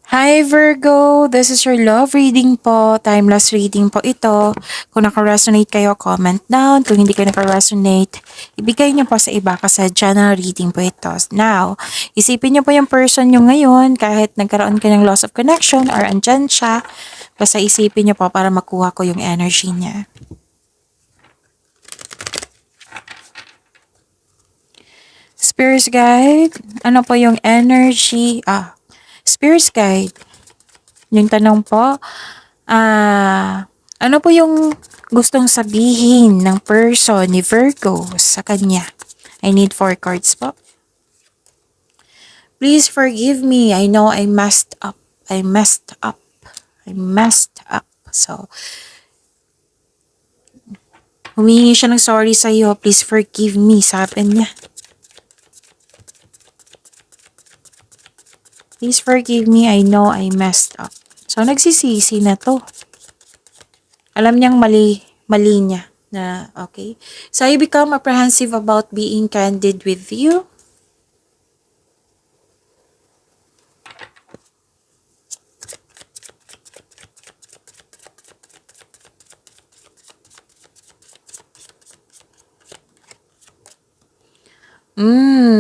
Hi Virgo, this is your love reading po, timeless reading po ito. Kung naka-resonate kayo, comment down. Kung hindi kayo naka-resonate, ibigay niyo po sa iba kasi general reading po ito. Now, isipin niyo po yung person niyo ngayon kahit nagkaroon ka ng loss of connection or andyan siya. Basta isipin niyo po para makuha ko yung energy niya. Spirits guide, ano po yung energy? Spirits guide. Yung tanong po, ano po yung gustong sabihin ng person ni Virgo sa kanya? I need 4 cards po. Please forgive me. I know I messed up. I messed up. I messed up. So, humingi siya ng sorry sa iyo. Please forgive me, sabi niya. Please forgive me. I know I messed up. So, nagsisisi na to. Alam niyang mali niya na okay. So, I become apprehensive about being candid with you.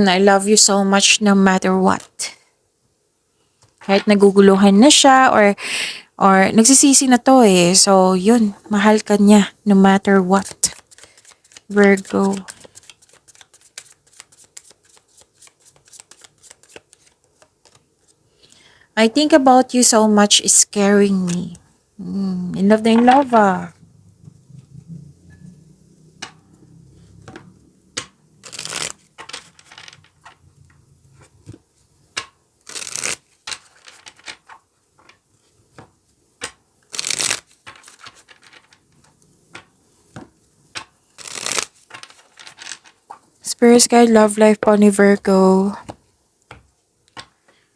I love you so much no matter what. Kahit naguguluhan na siya or nagsisisi na to eh. So, yun. Mahal ka niya no matter what. Virgo. I think about you so much is scaring me. In love na in love ah. Spirits Guide, Love Life po ni Virgo.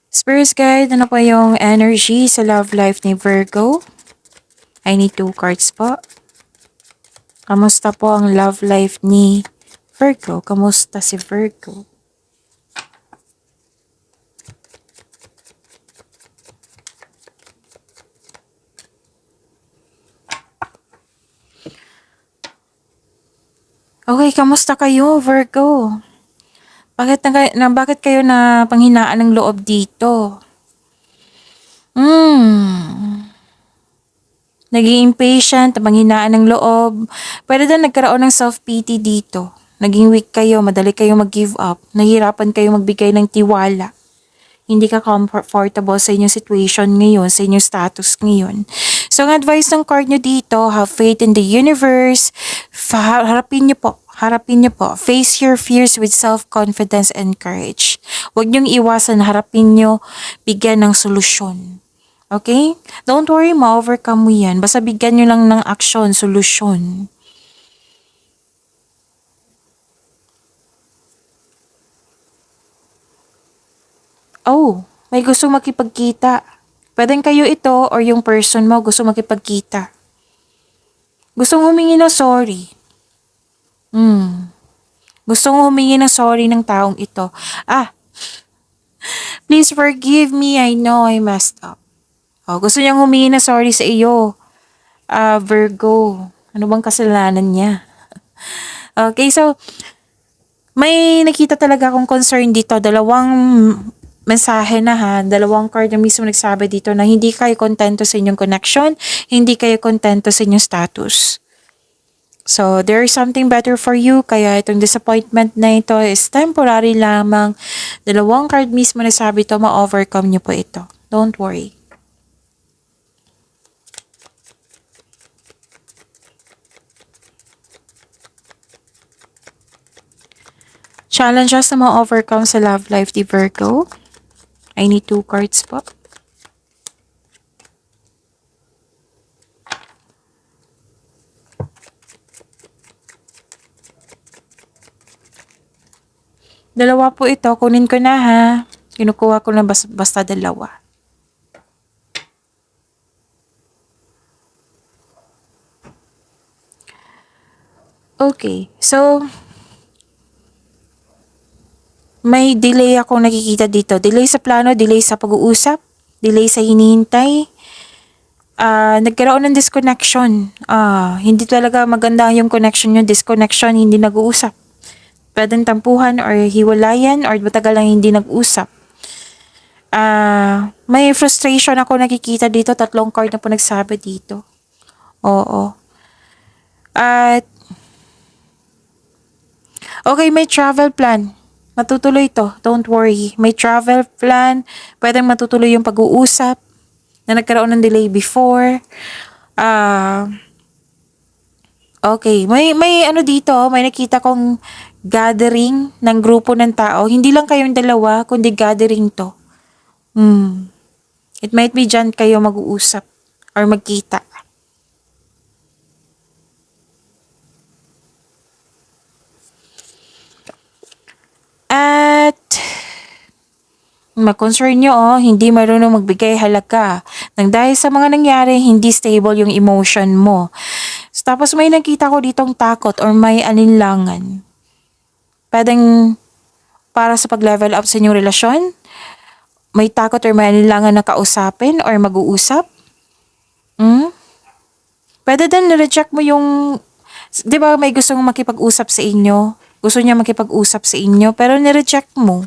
Spirits Guide, ano po yung energy sa love life ni Virgo? I need 2 cards po. Kamusta po ang love life ni Virgo? Kamusta si Virgo? Okay, kamusta kayo, Virgo? Bakit kayo na panghinaan ng loob dito? Naging impatient, panghinaan ng loob. Pwede din nagkaroon ng self-pity dito. Naging weak kayo, madali kayo mag-give up. Nahihirapan kayo magbigay ng tiwala. Hindi ka comfortable sa inyong situation ngayon, sa inyong status ngayon. So, ang advice ng card nyo dito, have faith in the universe. Harapin nyo po. Harapin nyo po. Face your fears with self-confidence and courage. Huwag nyong iwasan, harapin nyo, bigyan ng solusyon. Okay? Don't worry, ma-overcome mo yan. Basta bigyan nyo lang ng aksyon, solusyon. Oh, may gusto makipagkita. Pwedeng kayo ito or yung person mo gusto makipagkita. Gustong humingi ng sorry. Gustong humingi ng sorry ng taong ito. Please forgive me. I know I messed up. Oh, gusto niyang humingi ng sorry sa iyo. Virgo. Ano bang kasalanan niya? Okay, so may nakita talaga akong concern dito. Dalawang mensahe na ha. Dalawang card na mismo nagsabi dito na hindi kayo kontento sa inyong connection, hindi kayo kontento sa inyong status. So, there is something better for you. Kaya itong disappointment na ito is temporary lamang. Dalawang card mismo nagsabi ito, ma-overcome niyo po ito. Don't worry. Challenges na ma-overcome sa love life ni Virgo. I need 2 cards po. Dalawa po ito. Kunin ko na ha. Kinukuha ko na basta dalawa. Okay. So, may delay akong nakikita dito. Delay sa plano, delay sa pag-uusap, delay sa hinihintay, nagkaroon ng disconnection. Hindi talaga maganda yung connection nyo, disconnection, hindi nag-uusap. Pwedeng tampuhan or hiwalayan or matagal lang hindi nag-usap. May frustration ako nakikita dito. 3 card na po nagsabi dito. Oo. At, okay, may travel plan. Matutuloy to. Don't worry. May travel plan. Pwedeng matutuloy yung pag-uusap na nagkaroon ng delay before. Okay. May ano dito, may nakita kong gathering ng grupo ng tao. Hindi lang kayong dalawa, kundi gathering to. It might be dyan kayo mag-uusap or magkita. At mag-concern nyo, hindi marunong magbigay halaga. Nang dahil sa mga nangyari, hindi stable yung emotion mo. Tapos may nakita ko ditong takot or may alinlangan. Pwedeng para sa pag-level up sa inyong relasyon, may takot or may alinlangan na kausapin or mag-uusap. Pwede din na-reject mo yung, di ba may gustong makipag-usap sa inyo? Gusto niya makipag-usap sa inyo, pero ni-reject mo.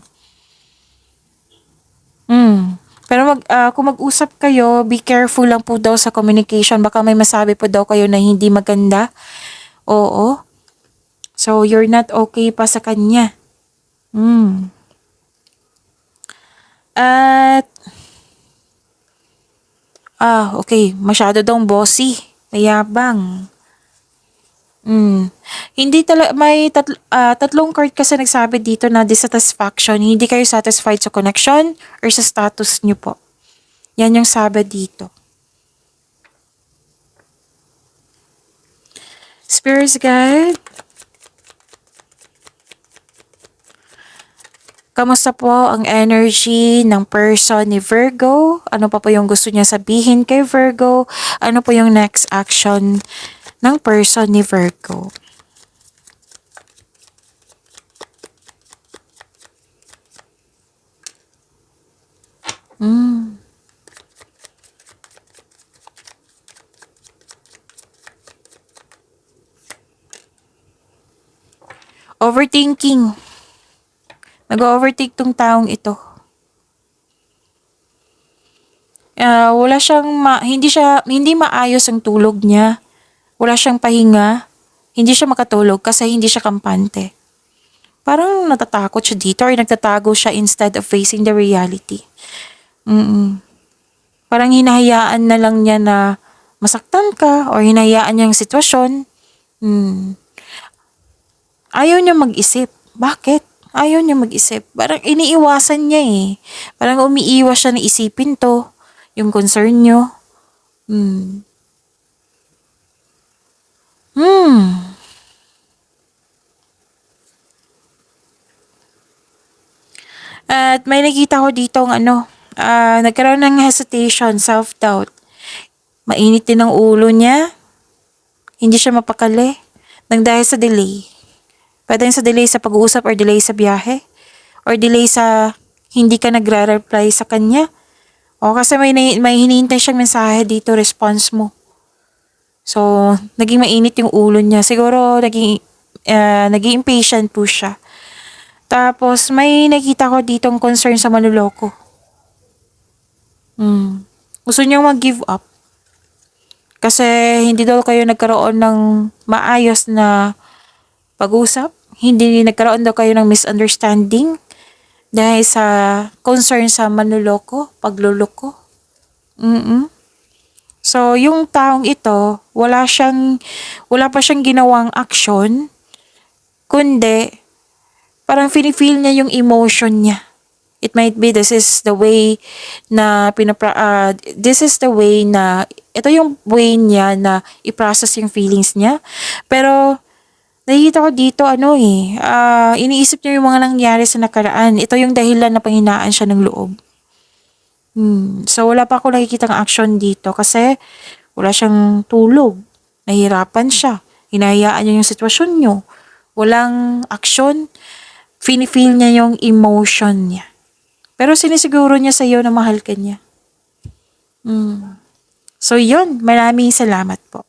Pero kung mag-usap kayo, be careful lang po daw sa communication. Baka may masabi po daw kayo na hindi maganda. Oo. So, you're not okay pa sa kanya. At, okay. Masyado daw bossy. Mayabang. Hindi may 3 card kasi nagsabi dito na dissatisfaction. Hindi kayo satisfied sa connection or sa status nyo po. Yan yung sabi dito. Spirits guide. Kamusta po ang energy ng person ni Virgo? Ano pa po yung gusto niya sabihin kay Virgo? Ano po yung next action ng person ni Virgo? Overthinking. Nag-overtake tong taong ito. Wala siyang hindi maayos ang tulog niya. Wala siyang pahinga. Hindi siya makatulog kasi hindi siya kampante. Parang natatakot siya dito or nagtatago siya instead of facing the reality. Parang hinahayaan na lang niya na masaktan ka or hinahayaan niya yung sitwasyon. Ayaw niya mag-isip. Bakit? Ayaw niya mag-isip. Parang iniiwasan niya eh. Parang umiiwas siya na isipin to. Yung concern niyo. At may nakita ko ditong nagkaroon ng hesitation, self-doubt. Mainit din ang ulo niya. Hindi siya mapakali. Nang dahil sa delay. Pwede sa delay sa pag-uusap or delay sa biyahe. Or delay sa hindi ka nagre-reply sa kanya. O kasi may hinihintay siyang mensahe dito, response mo. So, naging mainit yung ulo niya. Siguro, naging impatient po siya. Tapos, may nakita ko ditong concern sa manloloko. Gusto niyang mag-give up. Kasi, hindi daw kayo nagkaroon ng maayos na pag-usap. Hindi nagkaroon daw kayo ng misunderstanding. Dahil sa concern sa manloloko, pagluloko. So, yung taong ito, wala pa siyang ginawang action, kundi, parang feel niya yung emotion niya. It might be this is the way na ito yung way niya na i-process yung feelings niya. Pero, nakikita ko dito, iniisip niya yung mga nangyari sa nakaraan. Ito yung dahilan na panghinaan siya ng loob. So, wala pa ako nakikitang action dito kasi wala siyang tulog. Nahihirapan siya. Hinahayaan niya yung sitwasyon niyo. Walang action. Feel niya yung emotion niya. Pero sinisiguro niya sa iyo na mahal ka niya. So yun, maraming salamat po.